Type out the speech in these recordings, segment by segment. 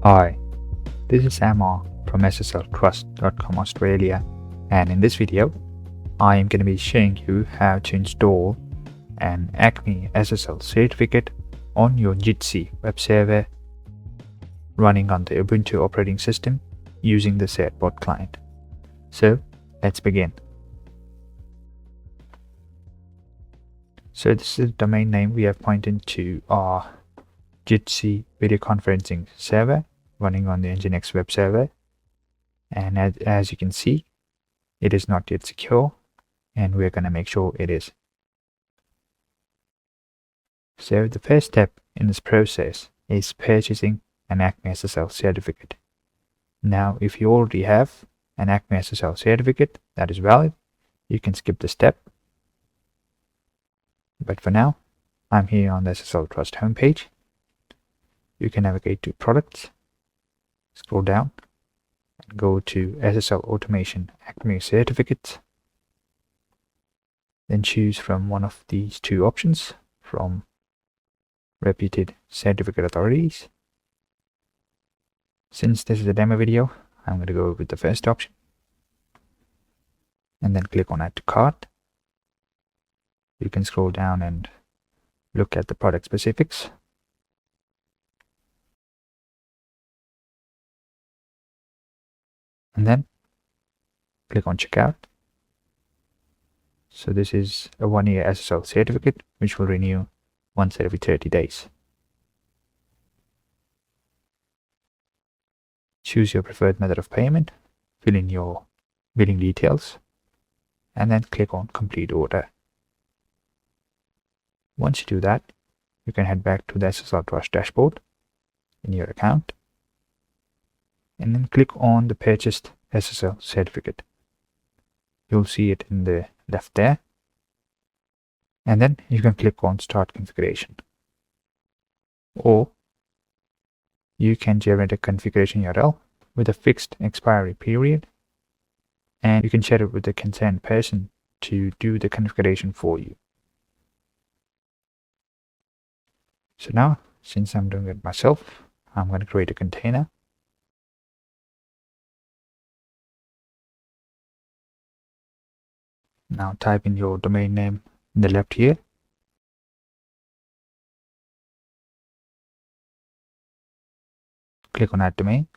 Hi, this is Amar from SSLtrust.com Australia, and in this video I am going to be showing you how to install an ACME SSL certificate on your Jitsi web server running on the Ubuntu operating system using the certbot client. So let's begin. So this is the domain name we have pointed to our Jitsi video conferencing server running on the Nginx web server, and as you can see, it is not yet secure, and we're going to make sure it is. So the first step in this process is purchasing an ACME SSL certificate. Now if you already have an ACME SSL certificate that is valid, you can skip the step, but for now I'm here on the SSL Trust homepage. You can navigate to products, scroll down and go to SSL Automation ACME Certificates. Then choose from one of these two options from reputed certificate authorities. Since this is a demo video, I'm going to go with the first option and then click on Add to Cart. You can scroll down and look at the product specifics. And then click on Checkout. So this is a 1-year SSL certificate which will renew once every 30 days. Choose your preferred method of payment, fill in your billing details, and then click on Complete Order. Once you do that, you can head back to the SSL Trust dashboard in your account and then click on the purchased SSL certificate. You'll see it in the left there, and then you can click on Start Configuration, or you can generate a configuration URL with a fixed expiry period, and you can share it with the concerned person to do the configuration for you. So now, since I'm doing it myself, I'm going to create a container. Now type in your domain name in the left here. Click on Add Domain.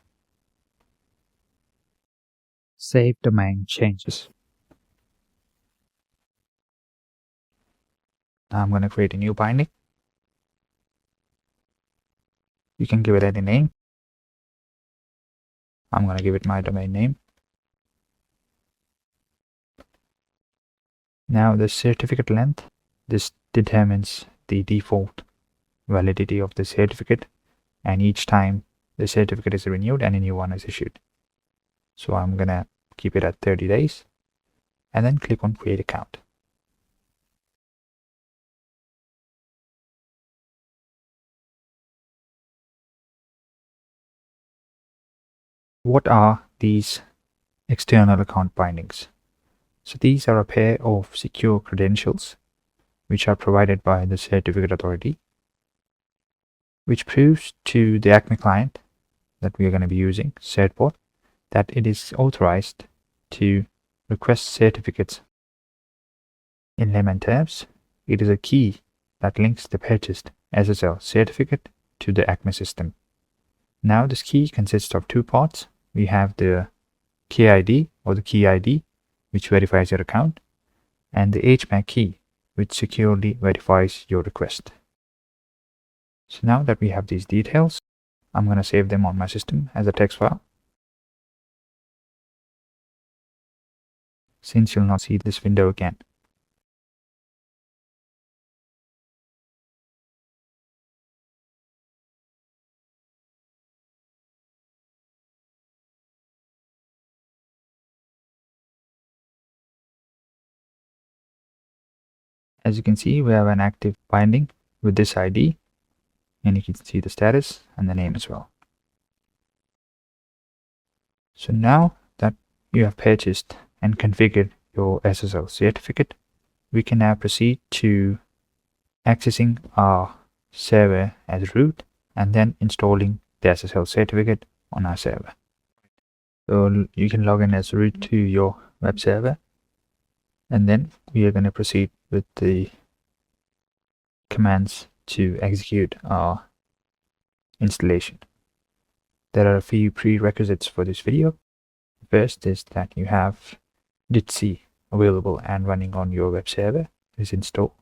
Save domain changes. Now I'm going to create a new binding. You can give it any name. I'm going to give it my domain name. Now the certificate length, this determines the default validity of the certificate, and each time the certificate is renewed and a new one is issued. So I'm going to keep it at 30 days and then click on Create Account. What are these external account bindings? So these are a pair of secure credentials which are provided by the certificate authority, which proves to the ACME client that we are going to be using, certbot, that it is authorized to request certificates. In layman terms, it is a key that links the purchased SSL certificate to the ACME system. Now this key consists of two parts. We have the KID or the key ID, which verifies your account, and the HMAC key, which securely verifies your request. So now that we have these details, I'm going to save them on my system as a text file. Since you'll not see this window again. As you can see, we have an active binding with this ID, and you can see the status and the name as well. So now that you have purchased and configured your SSL certificate, we can now proceed to accessing our server as root and then installing the SSL certificate on our server. So you can log in as root to your web server, and then we are going to proceed with the commands to execute our installation. There are a few prerequisites for this video. First is that you have Jitsi available and running on your web server is installed.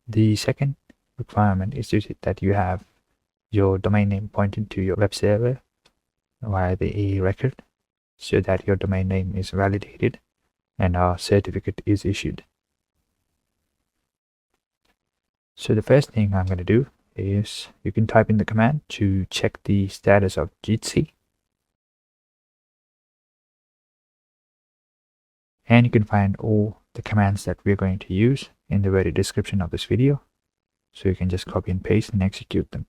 The second requirement is that you have your domain name pointed to your web server via the AE record so that your domain name is validated and our certificate is issued. So the first thing I'm going to do is you can type in the command to check the status of Jitsi, and you can find all the commands that we're going to use in the very description of this video, so you can just copy and paste and execute them.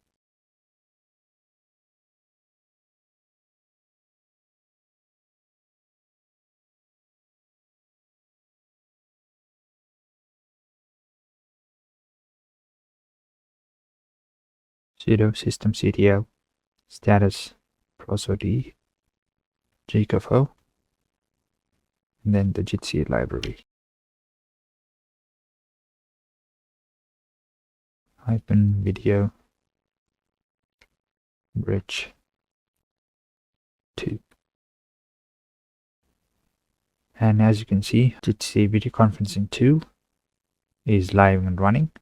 Sudo systemctl status prosod gcfo, and then the Jitsi library -video bridge 2. And as you can see, Jitsi video conferencing 2 is live and running.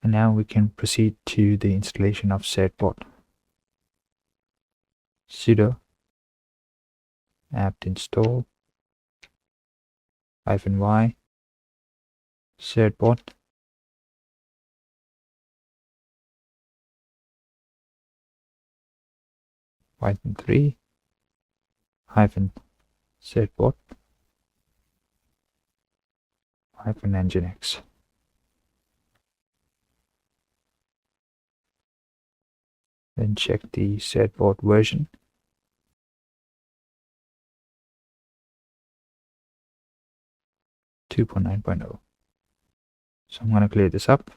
And now we can proceed to the installation of certbot. Sudo apt install -y certbot Python 3 -certbot -nginx. Then check the certbot version. .9.0. So I'm going to clear this up.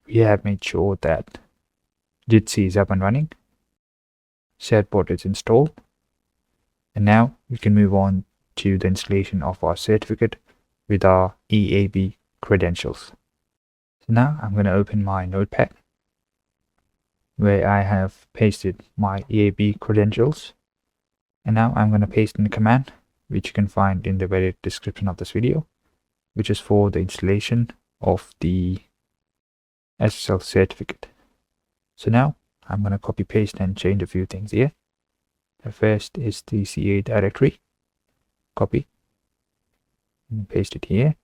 We have made sure that Jitsi is up and running, certbot is installed, and now we can move on to the installation of our certificate with our EAB credentials. So now I'm going to open my notepad where I have pasted my EAB credentials, and now I'm going to paste in the command which you can find in the very description of this video, which is for the installation of the SSL certificate. So now I'm going to copy paste and change a few things here. The first is the CA directory. Copy and paste it here,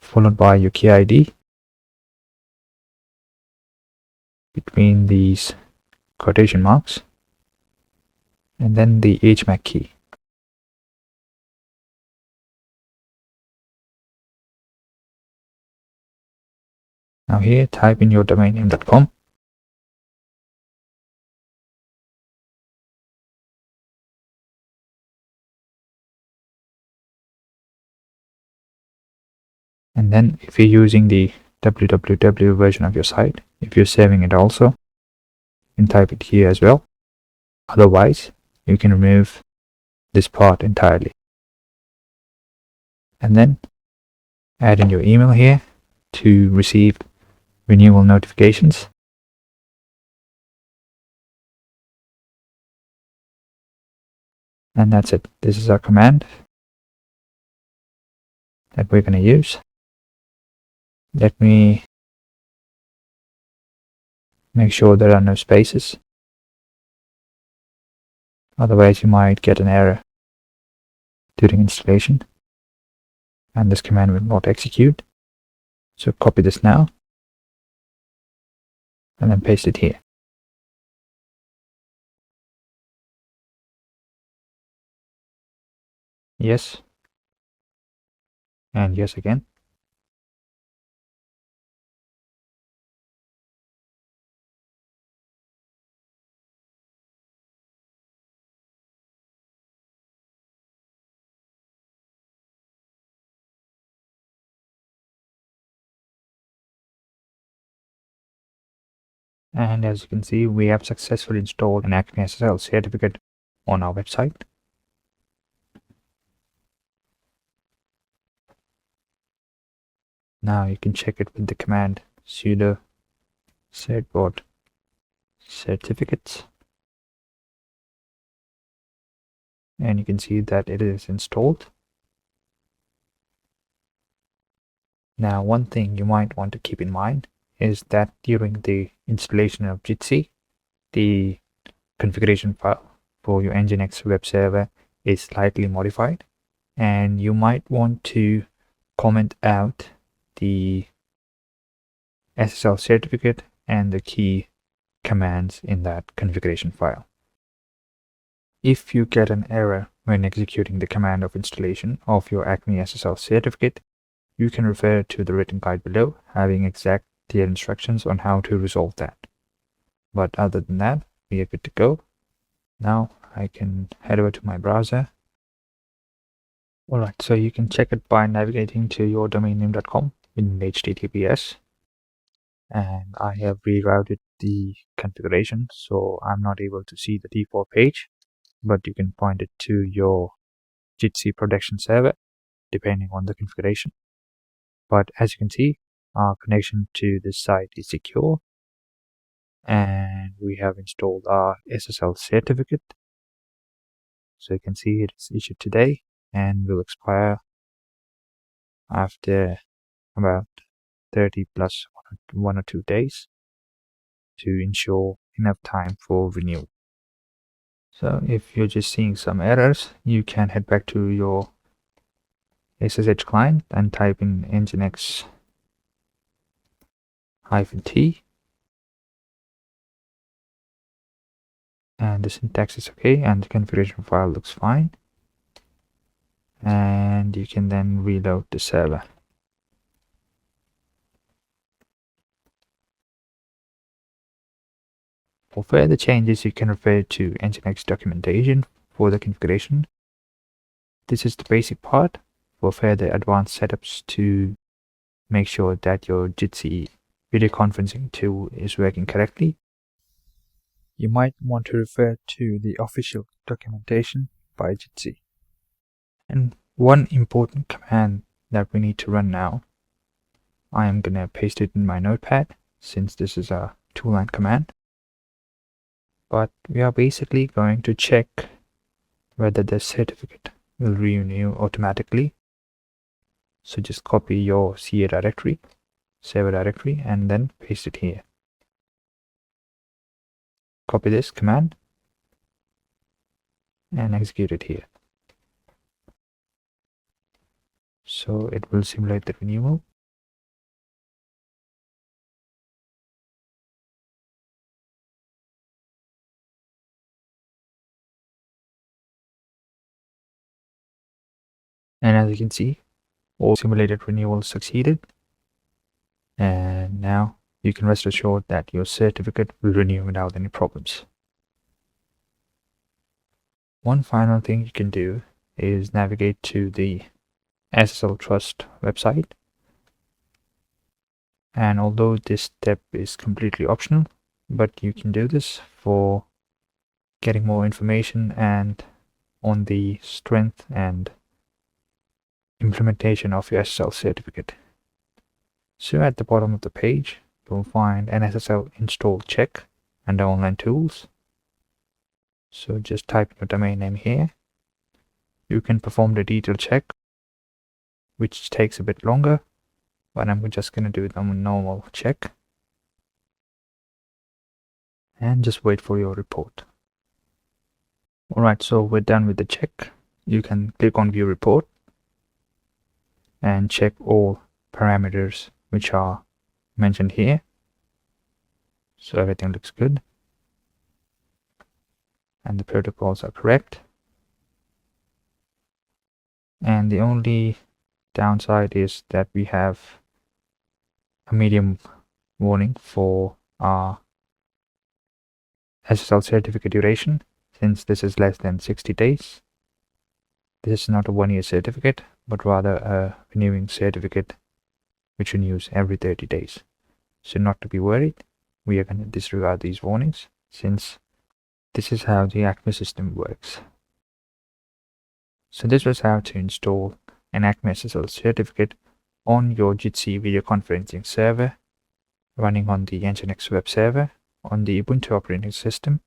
followed by your key ID between these quotation marks, and then the HMAC key. Now here, type in your domain name.com, and then if you're using the www version of your site, if you're saving it also, you can type it here as well. Otherwise, you can remove this part entirely. And then add in your email here to receive renewal notifications. And that's it. This is our command that we're going to use. Let me make sure there are no spaces. Otherwise, you might get an error during installation and this command will not execute. So copy this now and then paste it here. Yes. And yes again. And as you can see, we have successfully installed an ACME SSL certificate on our website. Now you can check it with the command sudo certbot certificates, and you can see that it is installed. Now, one thing you might want to keep in mind is that during the installation of Jitsi, the configuration file for your Nginx web server is slightly modified, and you might want to comment out the SSL certificate and the key commands in that configuration file. If you get an error when executing the command of installation of your ACME SSL certificate, you can refer to the written guide below, having exact clear instructions on how to resolve that. But other than that, we are good to go. Now I can head over to my browser. Alright, so you can check it by navigating to yourdomainname.com in HTTPS. And I have rerouted the configuration, so I'm not able to see the default page, but you can point it to your Jitsi protection server depending on the configuration. But as you can see, our connection to this site is secure, and we have installed our SSL certificate. So you can see it is issued today and will expire after about 30 plus 1 or 2 days to ensure enough time for renewal. So if you're just seeing some errors, you can head back to your SSH client and type in nginx-t, and the syntax is okay and the configuration file looks fine, and you can then reload the server. For further changes, you can refer to Nginx documentation for the configuration. This is the basic part. For further advanced setups to make sure that your Jitsi video conferencing tool is working correctly, you might want to refer to the official documentation by Jitsi. And one important command that we need to run now, I am going to paste it in my notepad since this is a two-line command. But we are basically going to check whether the certificate will renew automatically. So just copy your CA directory, server directory, and then paste it here. Copy this command and execute it here. So it will simulate the renewal. And as you can see, all simulated renewals succeeded. And now you can rest assured that your certificate will renew without any problems. One final thing you can do is navigate to the SSL Trust website. And although this step is completely optional, but you can do this for getting more information and on the strength and implementation of your SSL certificate. So at the bottom of the page, you'll find an SSL install check under online tools. So just type your domain name here. You can perform the detailed check, which takes a bit longer, but I'm just going to do the normal check. And just wait for your report. Alright, so we're done with the check. You can click on view report and check all parameters which are mentioned here. So everything looks good and the protocols are correct. And the only downside is that we have a medium warning for our SSL certificate duration, since this is less than 60 days. This is not a 1-year certificate, but rather a renewing certificate which renews every 30 days. So not to be worried. we are going to disregard these warnings, since this is how the ACME system works. So this was how to install an ACME SSL certificate on your Jitsi video conferencing server running on the Nginx web server on the Ubuntu operating system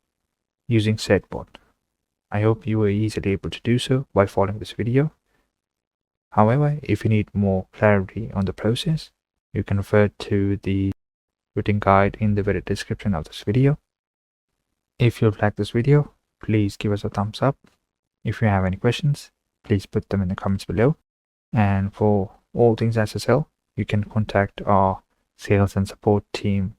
using certbot. I hope you were easily able to do so by following this video. However, if you need more clarity on the process, you can refer to the written guide in the very description of this video. If you've liked this video, please give us a thumbs up. If you have any questions, please put them in the comments below. And for all things SSL, you can contact our sales and support team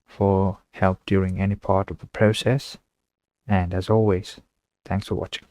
for help during any part of the process. And as always, thanks for watching.